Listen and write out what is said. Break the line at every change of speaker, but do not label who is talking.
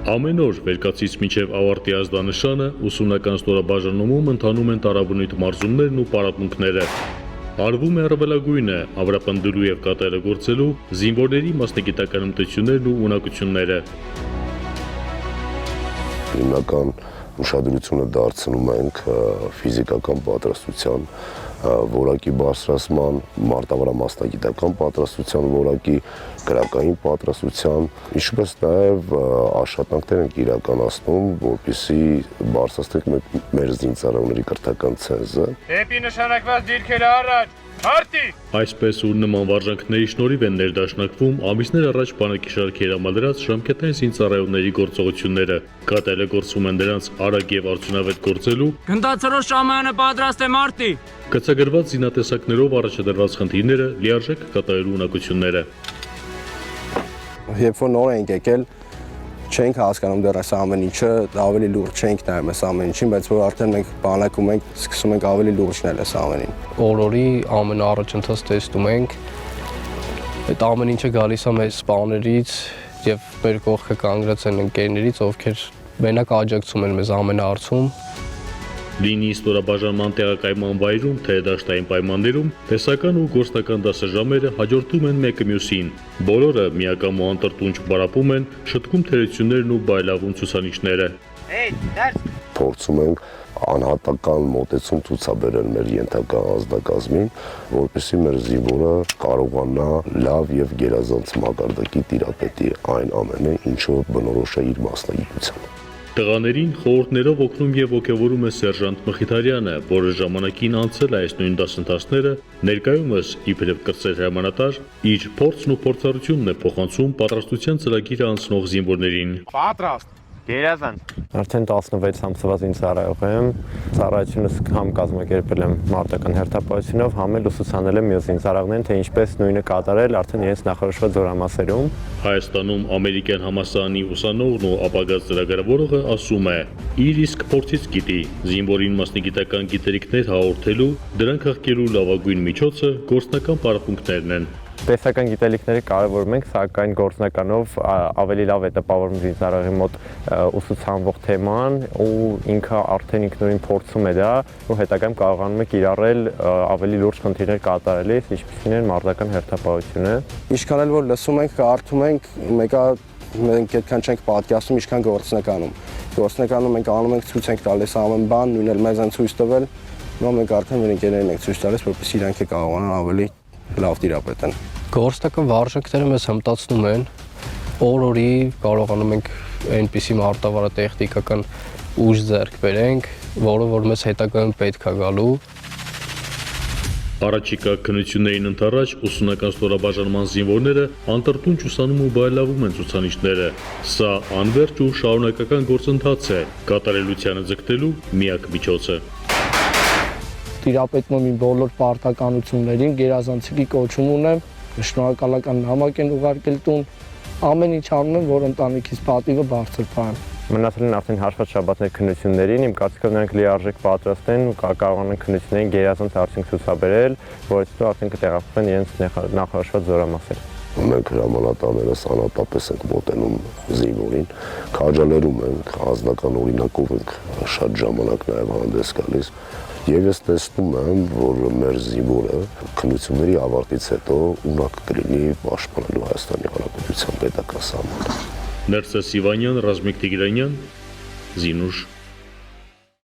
Ամեն օր վերկացից մինչև ավարտի ազդանշանը ուսումնական ստորաբաժանումում ընթանում են տարաբնույթ մարզումներն ու պարապմունքները։ Արվում է առավելագույնը ամրապնդելու և կատարելագործելու զինվորների մասնագիտական հմտություններն ու ունակությունները։
Հիմնական ուշադրությունը դարձնում ենք ֆիզիկական պատրաստության որակի բարձրացման, մարտավարամասնագիտական պատրաստության որակի, գրակային պատրաստության, ինչպես նաև աշխատանքներ ենք իրականացնում, որպեսզի բարձրացնենք մեր զինծառայողների կրթական ցենզը։
Դեպի նշանակված դիրքերը առաջ, հարտի!
Այսպես ու նման վարժանքների շնորհիվ են ներդաշնակվում ամիսներ առաջ բանակի շարքեր համալրած ժամկետային զինծառայողների գործողությունները, կատարելագործվում են նրանց արագ և արդյունավետ գործելու,
Գնդացրոս Շամայանը պատրաստ է մարտի!
կցագրված զինատեսակներով առաջադրված խնդիրները, լիարժեք կատարելու ունակությունները։
Երբ որ նոր ենք եկել, չենք հասկանում դեռ այս ամեն ինչը, ավելի լուրջ չենք նայում այս ամեն ինչին, բայց որ արդեն մենք բանակում ենք, սկսում ենք ավելի լուրջնել այս ամենին։
Օր-օրի ամենաառաջընթաց տեսնում ենք, այդ ամեն ինչը գալիս է մեր սպաներից եւ մեր կողքը կանգնած են ընկերներից, ովքեր մենակ աջակցում են մեզ ամենաարցում։
Լինի ստորաբաժանման տեղակայման վայրում, թե դաշտային պայմաններում, տեսական ու գործնական դասաժամերը հաջորդում են մեկը մյուսին։ Բոլորը միակամ ու անտրտունջ պարապում են, շտկում թերություններն ու բայլավում ցուցանիշները։
Փորձում ենք անհատական մոտեցում ցուցաբերել մեր ենթակա ազդակազմին, որպեսզի մեր զինվորը կարողանա լավ եւ գերազանց մակարդակի տիրապետի այն ամենը, ինչը բնորոշ է իր մասնագիտությանը։
Տղաներին խորհուրդներով օգնում և ոգևորում է սերժանտ Մխիթարյանը, որը ժամանակին անցել է այս նույն դասընթացները, ներկայումս իբրև կրտսեր հրամանատար, իր փորձն ու փորձառությունն է փոխանցում պատրաստության ծրագիրը անցնող զինվորներին։
Պատրաստ, գերազանց։
Արդեն 16 ամսվա զինծառայող եմ, ծառայությունս համ կազմակերպել եմ մարտական հերթապահությունով, համ էլ ուսուցանել եմ մյուս զինծառայողներին, թե ինչպես նույնը կատարել արդեն իրենց նախորոշված զորամասերում։
Հայաստանում ամերիկյան համալսարանի ուսանողն ու ապագա ծրագրավորողը ասում է, իր իսկ փորձից գիտի, զինվորին մասնագիտական գիտելիքներ հաղորդելու, դրանք հղկելու լավագույն միջոցը գործնական պարապմունքներն են։
Տեսական գիտելիքները կարևորում ենք, սակայն գործնականով ավելի լավ է տպավորում զինծառայողի մոտ ուսուցանվող թեման ու ինքը արդեն ինքնուրույն փորձում է դա ու հետագայում կարողանում է կիրառել ավելի լուրջ խնդիրներ կատարելիս, ինչպիսին են մարտական հերթապահությունը։
Ինչքան էլ որ լսում ենք, կարդում ենք, մեկը մենք այդքան չենք պատկերացնում, ինչքան գործնականում։ Գործնականում մենք անում ենք, ցույց ենք տալիս ամեն բան, նույն էլ մեզ են ցույց տվել, ու մենք արդեն մեր ընկերներին ենք ցույց տալիս, որպեսզի իրանք կարողանան ավելի լավ տիրապետեն։
Գործնական վարժանքները մեզ հմտացնում են, օր-օրի կարողանում ենք այնպիսի մարտավարատեխնիկական ուժ ձեռք բերենք, որը որ մեզ հետագայում պետք է գալու։
Առաջիկա քննություններին ընդառաջ ուսումնական ստորաբաժանման զինվորները անտրտունջ ուսանում ու բայլավում են ցուցանիշները։ Սա անվերջ ու շարունակական գործընթաց է, կատարելությանը ձգտելու միակ միջոցը։
Տիրապետում իմ բոլոր պարտականություններին, գերազանցիկի կոչում ունեմ, շնորհակալական նամակ են ուղարկել տուն, ամեն ինչ անում եմ, որ ընտանիքիս պատիվը բարձր փան։
Մնացել են արդեն հաշված շաբաթներ քննություններին, իմ կարծիքով նրանք լիարժեք պատրաստ են ու կարողանան քննություններին գերազանց արդյունք ցուցաբերել, որից հետո արդեն կտեղափոխվեն իրենց նախորոշված զորամասեր։
Մենք հրամանատարներս անհատապես ենք մոտենում զինվորին, քաջալերում ենք, անձնական օրինակով ենք շատ ժամանակ նաև հանդես գալիս։ Եվ ես տեսնում եմ, որ մեր զինվորը քննությունների ավարտից հետո ունակ կլինի պաշտպանելու Հայաստանի Հանրապետության պետական սահմանը։
Ներսես Սիվանյան, Ռազմիկ Տիգրանյան, Զինուշ։